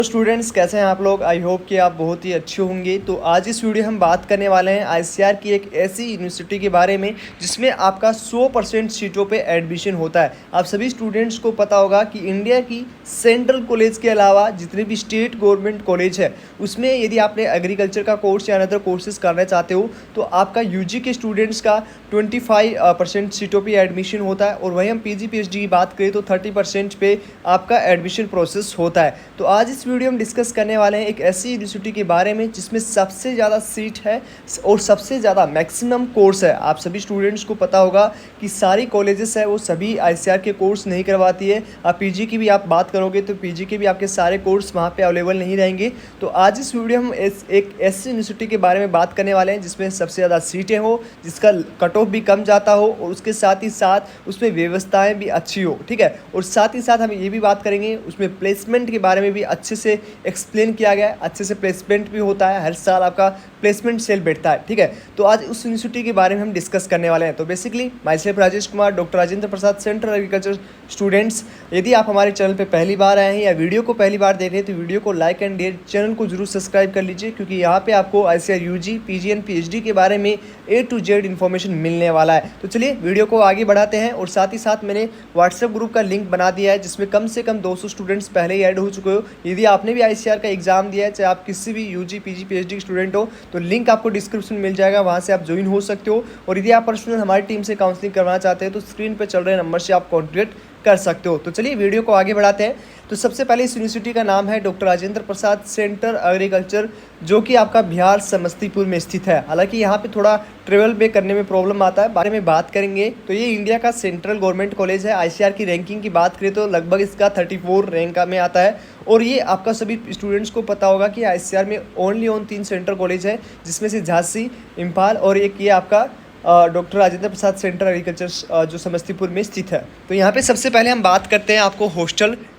तो स्टूडेंट्स कैसे हैं आप लोग। आई होप कि आप बहुत ही अच्छे होंगे। तो आज इस वीडियो हम बात करने वाले हैं आईसीआर की एक ऐसी यूनिवर्सिटी के बारे में जिसमें आपका 100% सीटों पे एडमिशन होता है। आप सभी स्टूडेंट्स को पता होगा कि इंडिया की सेंट्रल कॉलेज के अलावा जितने भी स्टेट गवर्नमेंट कॉलेज है उसमें यदि आपने एग्रीकल्चर का कोर्स या अदर कोर्सेज करना चाहते हो तो आपका यूजी के स्टूडेंट्स का 25% सीटों पे एडमिशन होता है, और वहीं हम पीजी पीएचडी की बात करें तो 30% पे आपका एडमिशन प्रोसेस होता है। तो आज इस वीडियो में डिस्कस करने वाले हैं एक ऐसी यूनिवर्सिटी के बारे में जिसमें सबसे ज़्यादा सीट है और सबसे ज़्यादा मैक्सिमम कोर्स है। आप सभी स्टूडेंट्स को पता होगा कि सारी कॉलेजेस है वो सभी आईसीआर के कोर्स नहीं करवाती है। आप पीजी की भी आप बात करोगे तो पीजी के भी आपके सारे कोर्स वहाँ पे अवेलेबल नहीं रहेंगे। तो आज इस वीडियो में हम एक ऐसी यूनिवर्सिटी के बारे में बात करने वाले हैं जिसमें सबसे ज़्यादा सीटें हो, जिसका कट ऑफ भी कम जाता हो और उसके साथ ही साथ उसमें व्यवस्थाएँ भी अच्छी हो। ठीक है, और साथ ही साथ हम ये भी बात करेंगे उसमें प्लेसमेंट के बारे में भी अच्छे से एक्सप्लेन किया गया है। अच्छे से प्लेसमेंट भी होता है, हर साल आपका प्लेसमेंट सेल बैठता है। ठीक है, तो आज उस यूनिवर्सिटी के बारे में हम डिस्कस करने वाले हैं। तो basically my self Rajesh Kumar, doctor Rajendra Prasad, central agriculture students. यदि आप हमारे चैनल पे पहली बार आए हैं या वीडियो को पहली बार देख रहे हैं तो वीडियो को लाइक एंड डेयर, चैनल को जरूर सब्सक्राइब कर लीजिए, क्योंकि यहाँ पे आपको ICR UG, PG and PhD के बारे में A to Z इन्फॉर्मेशन मिलने वाला है। तो चलिए वीडियो को आगे बढ़ाते हैं। और साथ ही साथ मैंने व्हाट्सएप ग्रुप का लिंक बना दिया है जिसमें कम से कम 200 स्टूडेंट्स पहले ही ऐड हो चुके हो। यदि आपने भी आईसीआर का एग्जाम दिया है, चाहे आप किसी भी यूजी, पीजी, पीएचडी के स्टूडेंट हो, तो लिंक आपको डिस्क्रिप्शन में मिल जाएगा, वहाँ से आप ज्वाइन हो सकते हो। और यदि आप पर्सनल हमारी टीम से काउंसलिंग करवाना चाहते हैं तो स्क्रीन पर चल रहे नंबर से आप कॉन्टैक्ट कर सकते हो। तो चलिए वीडियो को आगे बढ़ाते हैं। तो सबसे पहले इस यूनिवर्सिटी का नाम है doctor Rajendra Prasad centre agriculture, जो कि आपका बिहार समस्तीपुर में स्थित है। हालांकि यहाँ पे थोड़ा ट्रेवल पे करने में प्रॉब्लम आता है, बारे में बात करेंगे। तो ये इंडिया का सेंट्रल गवर्नमेंट कॉलेज है। आईसीआर की रैंकिंग की बात करें तो लगभग इसका 34 रैंक में आता है। और ये आपका सभी स्टूडेंट्स को पता होगा कि आईसीआर में ओनली 3 सेंट्रल कॉलेज है, जिसमें से झांसी, इम्फाल और एक ये आपका doctor Rajendra Prasad centre agriculture जो समस्तीपुर में स्थित है। तो यहाँ पे सबसे पहले हम बात करते हैं, आपको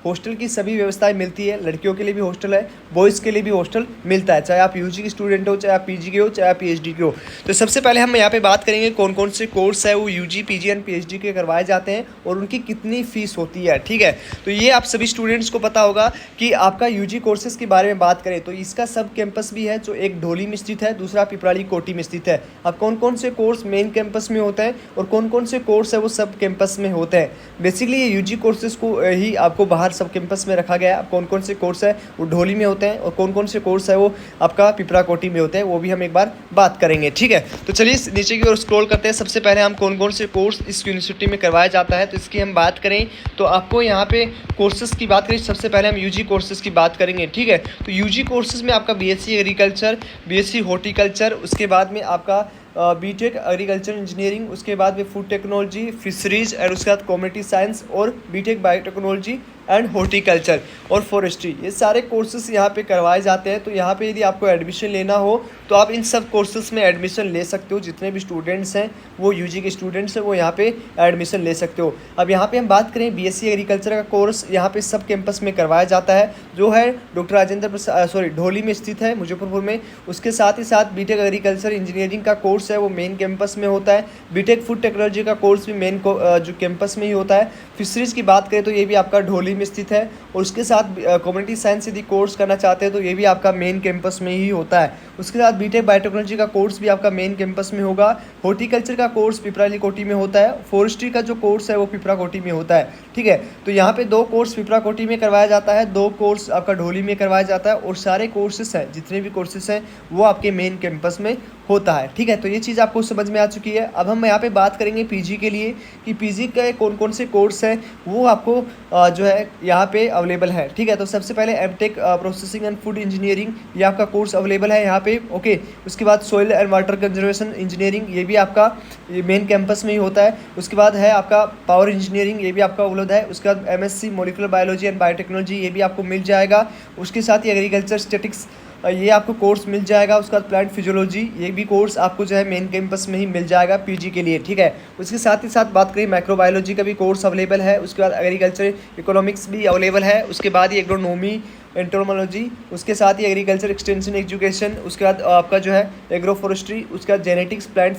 हॉस्टल की सभी व्यवस्थाएं मिलती है। लड़कियों के लिए भी हॉस्टल है, बॉयज़ के लिए भी हॉस्टल मिलता है, चाहे आप यूजी के स्टूडेंट हो, चाहे आप पीजी के हो, चाहे आप पीएचडी के हो। तो सबसे पहले हम यहाँ पे बात करेंगे कौन कौन से कोर्स है वो यूजी, पीजी एंड पीएचडी के करवाए जाते हैं और उनकी कितनी फीस होती है। ठीक है, तो ये आप सभी स्टूडेंट्स को पता होगा कि आपका यूजी कोर्सेज के बारे में बात करें तो इसका सब कैंपस भी है, जो एक ढोली में स्थित है, दूसरा पिपराली कोटी में स्थित है। अब कौन कौन से कोर्स मेन कैंपस में होते हैं और कौन कौन से कोर्स है वो सब कैंपस में होते हैं। बेसिकली ये यूजी कोर्सेज को ही आपको बाहर सब कैंपस में रखा गया है। कौन कौन से कोर्स है वो ढोली में होते हैं और कौन कौन से कोर्स है वो आपका पिपरा कोटी में होते हैं, वो भी हम एक बार बात करेंगे। ठीक है, तो चलिए नीचे की ओर स्क्रॉल करते हैं। सबसे पहले हम कौन कौन से कोर्स इस यूनिवर्सिटी में करवाया जाता है तो इसकी हम बात करें तो आपको यहाँ पे कोर्सेज की बात करें, सबसे पहले हम यूजी कोर्सेज की बात करेंगे। ठीक है, तो यूजी कोर्सेज में आपका बीएससी एग्रीकल्चर, बीएससी हॉर्टिकल्चर, उसके बाद में आपका बीटेक एग्रीकल्चर इंजीनियरिंग, उसके बाद में फूड टेक्नोलॉजी, फिशरीज और उसके बाद कम्युनिटी साइंस और बीटेक बायोटेक्नोलॉजी एंड हॉर्टिकल्चर और फॉरेस्ट्री, ये सारे कोर्सेज यहाँ पे करवाए जाते हैं। तो यहाँ पे यदि आपको एडमिशन लेना हो तो आप इन सब कोर्सेज में एडमिशन ले सकते हो। जितने भी स्टूडेंट्स हैं वो यूजी के स्टूडेंट्स हैं वो यहाँ पे एडमिशन ले सकते हो। अब यहाँ पे हम बात करें बीएससी एग्रीकल्चर का कोर्स यहाँ पे सब कैंपस में करवाया जाता है, जो है डॉक्टर राजेंद्र प्रसाद ढोली में स्थित है, मुजफ्फरपुर में। उसके साथ ही साथ बीटेक एग्रीकल्चर इंजीनियरिंग का कोर्स है वो मेन कैंपस में होता है। बीटेक फूड टेक्नोलॉजी का कोर्स भी मेन जो कैंपस में ही होता है। फिशरीज की बात करें तो ये भी आपका ढोली में स्थित है। और उसके साथ कम्युनिटी साइंस यदि कोर्स करना चाहते हैं तो ये भी आपका मेन कैंपस में ही होता है। उसके साथ बीटेक बायोटेक्नोलॉजी का कोर्स भी आपका मेन कैंपस में होगा। हॉर्टिकल्चर का कोर्स पिपराली कोटी में होता है। फॉरेस्ट्री का जो कोर्स है वो पिपरा कोटी में होता है। ठीक है, तो यहाँ पे 2 कोर्स पिपरा कोटी में करवाया जाता है, 2 कोर्स आपका ढोली में करवाया जाता है। और सारे कोर्सेस हैं, जितने भी कोर्सेस हैं वो आपके मेन कैंपस में होता है। ठीक है, तो ये चीज़ आपको समझ में आ चुकी है। अब हम यहाँ पे बात करेंगे पीजी के लिए कि पीजी के कौन कौन से कोर्स हैं वो आपको जो है यहाँ पे अवेलेबल है। ठीक है, तो सबसे पहले MTech processing and food engineering, ये आपका कोर्स अवेलेबल है यहाँ पे। ओके, उसके बाद soil and water conservation engineering, ये भी आपका मेन कैंपस में ही होता है। उसके बाद है आपका पावर इंजीनियरिंग, ये भी आपका उपलब्ध है। उसके बाद MSc molecular biology and biotechnology, ये भी आपको मिल जाएगा। उसके साथ ही एग्रीकल्चर स्टेटिक्स, ये आपको कोर्स मिल जाएगा। उसके बाद प्लांट फिजियोलॉजी, ये भी कोर्स आपको जो है मेन कैंपस में ही मिल जाएगा पीजी के लिए। ठीक है, उसके साथ ही साथ बात करें माइक्रोबायोलॉजी का भी कोर्स अवेलेबल है। उसके बाद एग्रीकल्चर इकोनॉमिक्स भी अवेलेबल है। उसके बाद ही एग्रोनॉमी, एंटोमोलॉजी, उसके साथ ही एग्रीकल्चर एक्सटेंशन एजुकेशन, उसके बाद आपका जो है एग्रो फॉरेस्ट्री, उसके बाद genetics, plant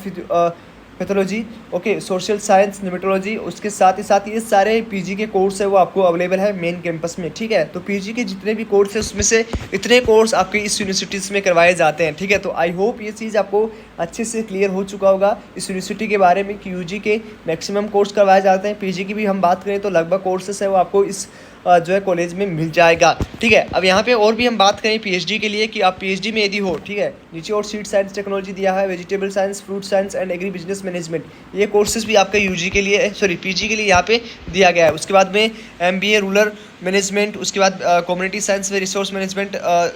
pathology, okay, social science, nematology. उसके साथ ही साथ ये सारे पीजी के कोर्स है वो आपको अवेलेबल है मेन कैंपस में, ठीक है। तो पीजी के जितने भी कोर्स है उसमें से इतने कोर्स आपके इस यूनिवर्सिटीज़ में करवाए जाते हैं, ठीक है। तो आई होप ये चीज़ आपको अच्छे से क्लियर हो चुका होगा इस यूनिवर्सिटी के बारे में कि यूजी के मैक्सिमम कोर्स करवाए जाते हैं। पीजी की भी हम बात करें तो लगभग कोर्सेस है वो आपको इस जो है कॉलेज में मिल जाएगा, ठीक है। अब यहाँ पे और भी हम बात करें पीएचडी के लिए कि आप पीएचडी में यदि हो, ठीक है, नीचे और सीड साइंस टेक्नोलॉजी दिया है, vegetable science, fruit science and agri business management, ये कोर्सेज भी आपका यूजी के लिए सॉरी पीजी के लिए यहाँ पे दिया गया है। उसके बाद में एमबीए रूरल मैनेजमेंट, उसके बाद कम्युनिटी साइंस में रिसोर्स मैनेजमेंट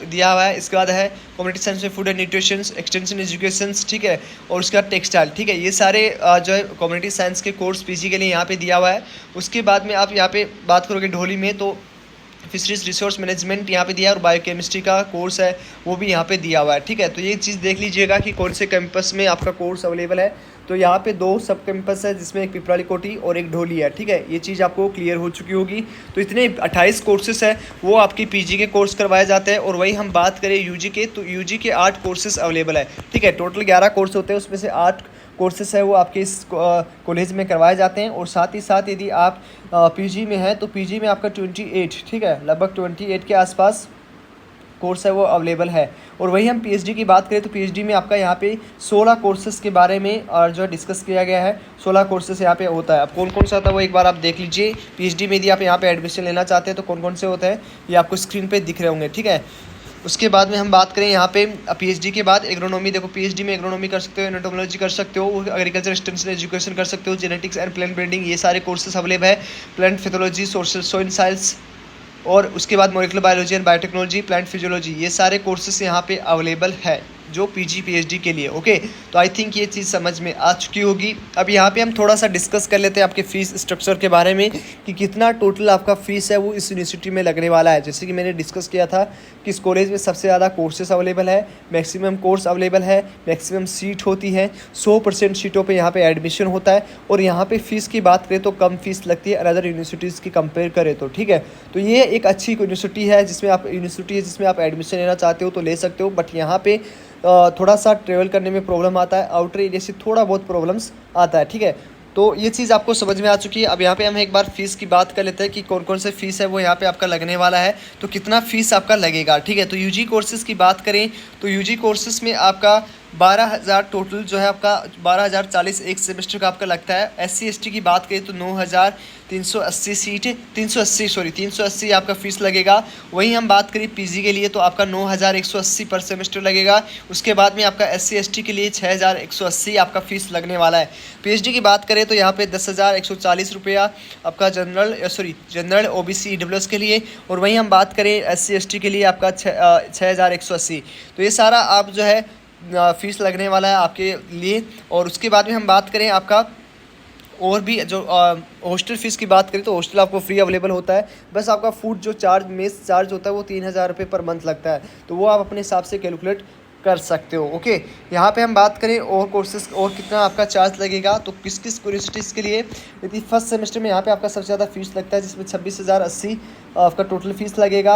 दिया हुआ है। इसके बाद है कम्युनिटी साइंस में food and nutrition, extension education, ठीक है, और उसके बाद टेक्सटाइल, ठीक है। ये सारे जो है कम्युनिटी साइंस के कोर्स पीजी के लिए यहाँ पे दिया हुआ है। उसके बाद में आप यहाँ पे बात करोगे ढोली में तो फिशरीज रिसोर्स मैनेजमेंट यहाँ पे दिया है और बायोकेमिस्ट्री का कोर्स है वो भी यहाँ पे दिया हुआ है, ठीक है। तो ये चीज़ देख लीजिएगा कि कौन से कैंपस में आपका कोर्स अवेलेबल है। तो यहाँ पे 2 सब कैंपस है जिसमें एक पिपराली कोटी और एक ढोली है, ठीक है। ये चीज़ आपको क्लियर हो चुकी होगी। तो इतने 28 कोर्सेस है वो आपकी पीजी के कोर्स करवाए जाते हैं। और वही हम बात करें यूजी के तो यूजी के 8 कोर्सेज अवेलेबल है, ठीक है। टोटल 11 कोर्स होते हैं, उसमें से 8 कोर्सेस है वो आपके इस कॉलेज में करवाए जाते हैं। और साथ ही साथ यदि आप पीजी में हैं तो पीजी में आपका 28, ठीक है, लगभग 28 के आसपास कोर्स है वो अवेलेबल है। और वही हम पीएचडी की बात करें तो पीएचडी में आपका यहाँ पे 16 कोर्सेज़ के बारे में और जो है डिस्कस किया गया है। 16 कोर्सेज़ यहाँ पे होता है। अब कौन कौन सा होता है वो एक बार आप देख लीजिए। पीएचडी में यदि आप यहाँ पे एडमिशन लेना चाहते हैं तो कौन कौन से होते हैं ये आपको स्क्रीन पे दिख रहे होंगे, ठीक है। उसके बाद में हम बात करें यहाँ पे पीएचडी के बाद एग्रोनॉमी, देखो पीएचडी में एग्रोनॉमी कर सकते हो, एनाटोमोलॉजी कर सकते हो, एग्रीकल्चर एक्सटेंशन एजुकेशन कर सकते हो, जेनेटिक्स एंड प्लांट ब्रीडिंग, ये सारे कोर्सेज अवेलेबल है। Plant pathology, social soil science और उसके बाद molecular biology and biotechnology, plant physiology, ये सारे कोर्सेज यहाँ पे अवेलेबल है जो पीजी पीएचडी के लिए, ओके। तो आई थिंक ये चीज़ समझ में आ चुकी होगी। अब यहाँ पे हम थोड़ा सा डिस्कस कर लेते हैं आपके फ़ीस स्ट्रक्चर के बारे में कि कितना टोटल आपका फ़ीस है वो इस यूनिवर्सिटी में लगने वाला है। जैसे कि मैंने डिस्कस किया था कि इस कॉलेज में सबसे ज़्यादा कोर्सेज अवेलेबल है, मैक्सिमम कोर्स अवेलेबल है, मैक्सिमम सीट होती है, 100% सीटों पर यहाँ पर एडमिशन होता है। और यहाँ पर फ़ीस की बात करें तो कम फीस लगती है अदर यूनिवर्सिटीज़ की कंपेयर करें तो, ठीक है। तो ये एक अच्छी यूनिवर्सिटी है जिसमें आप एडमिशन लेना चाहते हो तो ले सकते हो। बट यहाँ पे थोड़ा सा ट्रेवल करने में प्रॉब्लम आता है, आउटर एरिया से थोड़ा बहुत प्रॉब्लम्स आता है, ठीक है। तो ये चीज़ आपको समझ में आ चुकी है। अब यहाँ पे हम एक बार फ़ीस की बात कर लेते हैं कि कौन कौन से फ़ीस है वो यहाँ पे आपका लगने वाला है, तो कितना फ़ीस आपका लगेगा, ठीक है। तो यूजी कोर्सेज़ की बात करें तो यूजी कोर्सेज़ में आपका 12,000 टोटल जो है आपका 12,040 एक सेमेस्टर का आपका लगता है। एससी एसटी की बात करें तो 380 आपका फ़ीस लगेगा। वहीं हम बात करें पीजी के लिए तो आपका 9,180 पर सेमेस्टर लगेगा। उसके बाद में आपका एससी एसटी के लिए 6,180 आपका फ़ीस लगने वाला है। पीएचडी की बात करें तो यहाँ पे 10,140 रुपया आपका जनरल ओबीसी ईडब्ल्यूएस के लिए। और वहीं हम बात करें एससी एसटी के लिए आपका 6,180। तो ये सारा आप जो है फ़ीस लगने वाला है आपके लिए। और उसके बाद में हम बात करें आपका और भी जो हॉस्टल फ़ीस की बात करें तो हॉस्टल आपको फ्री अवेलेबल होता है। बस आपका फूड जो मेस चार्ज होता है वो 3,000 रुपये पर मंथ लगता है, तो वो आप अपने हिसाब से कैलकुलेट कर सकते हो, ओके। यहाँ पे हम बात करें और कोर्सेज और कितना आपका चार्ज लगेगा तो किस किस यूनिवर्सिटीज़ के लिए यदि फर्स्ट सेमेस्टर में यहाँ पे आपका सबसे ज़्यादा फीस लगता है जिसमें 26,080 आपका टोटल फीस लगेगा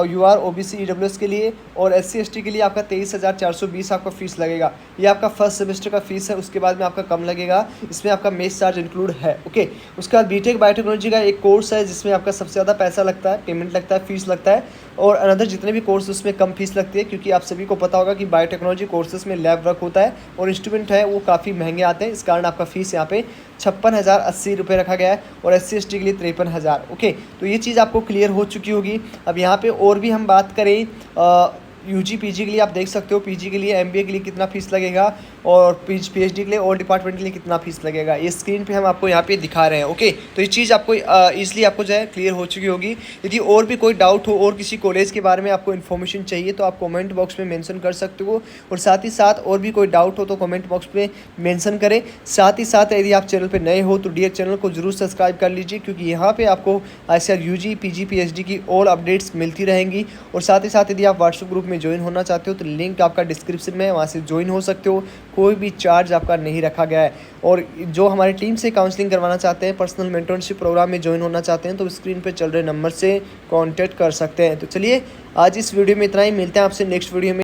यूआर ओबीसी ईडब्ल्यूएस के लिए। और एससी एसटी के लिए आपका 23,420 आपका फ़ीस लगेगा। ये आपका फर्स्ट सेमेस्टर का फ़ीस है। उसके बाद में आपका कम लगेगा, इसमें आपका मेस चार्ज इंक्लूड है, ओके। उसके बाद बीटेक बायोटेक्नोलॉजी का एक कोर्स है जिसमें आपका सबसे ज़्यादा पैसा लगता है, पेमेंट लगता है, फीस लगता है। और अनदर जितने भी कोर्स उसमें कम फीस लगती है, क्योंकि आप सभी को पता होगा कि बायोटेक्नोलॉजी कोर्सेज में लैब वर्क होता है और इंस्ट्रूमेंट है वो काफ़ी महंगे आते हैं। इस कारण आपका फ़ीस यहाँ पे 56,080 रुपये रखा गया है और एससी एसटी के लिए 53,000, ओके। तो ये चीज़ आपको क्लियर हो चुकी होगी। अब यहाँ पे और भी हम बात करें यूजी पीजी के लिए आप देख सकते हो पीजी के लिए एमबीए के लिए कितना फ़ीस लगेगा और पीएचडी के लिए और डिपार्टमेंट के लिए कितना फ़ीस लगेगा, ये स्क्रीन पे हम आपको यहाँ पे दिखा रहे हैं, ओके। तो ये चीज़ आपको ईजिली आपको जो है क्लियर हो चुकी होगी। यदि और भी कोई डाउट हो और किसी कॉलेज के बारे में आपको इन्फॉर्मेशन चाहिए तो आप कमेंट बॉक्स में मेंशन कर सकते हो। और साथ ही साथ और भी कोई डाउट हो तो कमेंट बॉक्स में मेंशन करें। साथ ही साथ यदि आप चैनल पर नए हो तो डियर चैनल को जरूर सब्सक्राइब कर लीजिए, क्योंकि यहाँ पर आपको ICAR यूजी पीजी पीएचडी की और अपडेट्स मिलती रहेंगी। और साथ ही साथ यदि आप व्हाट्सएप ग्रुप में ज्वाइन होना चाहते हो तो लिंक आपका डिस्क्रिप्शन में, वहाँ से ज्वाइन हो सकते हो। कोई भी चार्ज आपका नहीं रखा गया है। और जो हमारी टीम से काउंसलिंग करवाना चाहते हैं, पर्सनल मेंटरशिप प्रोग्राम में ज्वाइन होना चाहते हैं तो स्क्रीन पे चल रहे नंबर से कांटेक्ट कर सकते हैं। तो चलिए आज इस वीडियो में इतना ही, मिलते हैं आपसे नेक्स्ट वीडियो में।